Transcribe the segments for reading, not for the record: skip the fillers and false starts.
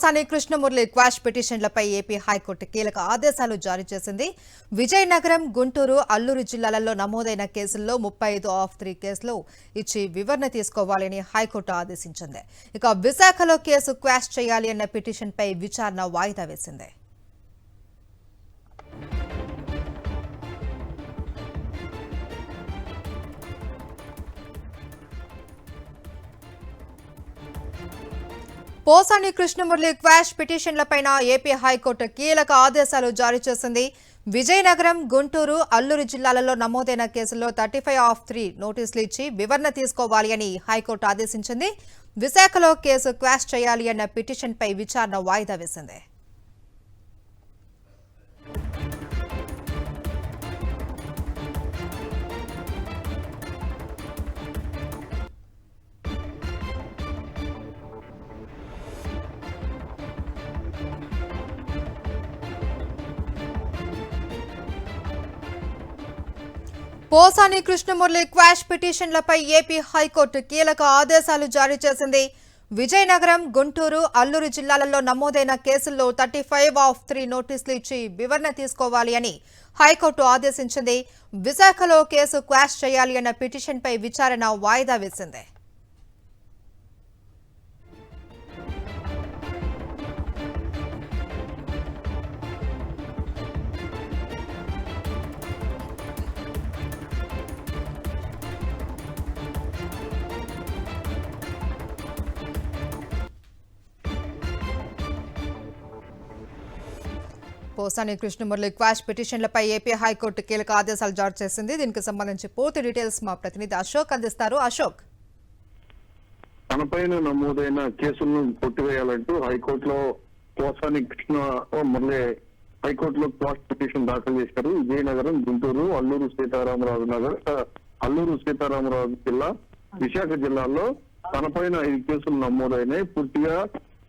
Posani Krishnamurali quash పిటిషన్లపై AP high court కీలక ఆదేశాలు జారీ చేసింది. విజయనగరం, గుంటూరు, అల్లూరు జిల్లాలలో నమోదైన కేసుల్లో 35(3) కేసులు ఇచ్చి వివరణ తీసుకోవాలని హైకోర్టు ఆదేశించింది. ఇక విశాఖలో కేసు క్వాష్ చేయాలి అన్న పిటిషన్పై విచారణ వాయిదా వేసింది. పోసాని కృష్ణమురళి క్వాష్ పిటిషన్లపైన ఏపీ హైకోర్టు కీలక ఆదేశాలు జారీ చేసింది. విజయనగరం, గుంటూరు, అల్లూరు జిల్లాలలో నమోదైన కేసుల్లో 35(3) నోటీసులు ఇచ్చి వివరణ తీసుకోవాలి అని హైకోర్టు ఆదేశించింది. విశాఖలో కేసు క్వాష్ చేయాలి అన్న పిటిషన్పై విచారణ వాయిదా వేసింది. పోసాని కృష్ణమురళి క్వాష్ పిటిషన్లపై ఏపీ హైకోర్టు కీలక ఆదేశాలు జారీ చేసింది. విజయనగరం, గుంటూరు, అల్లూరు జిల్లాలలో నమోదైన కేసుల్లో 35(3) నోటీసులు ఇచ్చి వివరణ తీసుకోవాలి అని హైకోర్టు ఆదేశించింది. విశాఖలో కేసు క్వాష్ చేయాలి అన్న పిటిషన్పై విచారణ వాయిదా వేసింది. పోసాని కృష్ణమురళి క్వాష్ పిటిషన్లపై ఏపీ హైకోర్టు కీలక ఆదేశాలు జారీ చేసింది. దీనికి సంబంధించి పూర్తి డీటెయిల్స్ మా ప్రతినిధి అశోక్ అందిస్తారు. అశోక్, తనపైన నమోదైన కేసులను కొట్టివేయాలంటూ హైకోర్టులో పోసాని కృష్ణమురళి హైకోర్టులో క్వాష్ పిటిషన్ దాఖలు చేశారు. విజయనగరం, గుంటూరు, అల్లూరు సీతారామరాజు జిల్లా, విశాఖ జిల్లాల్లో తనపైన 5 కేసులు నమోదైనాయి. పూర్తిగా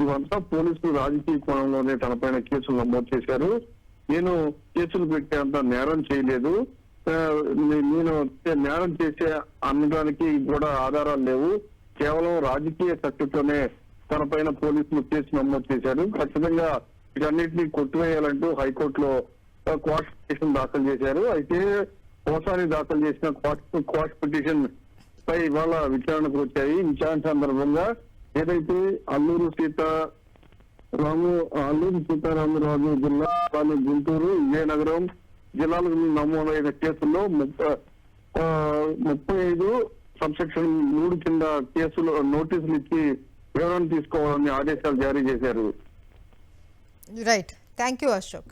ఇవంతా పోలీసులు రాజకీయ కోణంలోనే తనపైన కేసులు నమోదు చేశారు. నేను కేసులు పెట్టేంత నేరం చేయలేదు, నేను నేరం చేసే అనడానికి కూడా ఆధారాలు లేవు, కేవలం రాజకీయ కక్షతోనే తనపైన పోలీసులు కేసు నమోదు చేశారు. ఖచ్చితంగా వీటన్నిటినీ కొట్టివేయాలంటూ హైకోర్టులో క్వాష్ పిటిషన్ దాఖలు చేశారు. అయితే పోసాని దాఖలు చేసిన క్వాష్ పిటిషన్ పై ఇవాళ విచారణకు వచ్చాయి. విచారణ సందర్భంగా ఏదైతే అల్లూరు సీతారామరాజు జిల్లా, గుంటూరు, విజయనగరం జిల్లాలకు నమోదైన కేసుల్లో 35 సబ్సెక్షన్ 3 కింద కేసులు నోటీసులు ఇచ్చి వివరణ తీసుకోవాలని ఆదేశాలు జారీ చేశారు. Right, thank you Ashok.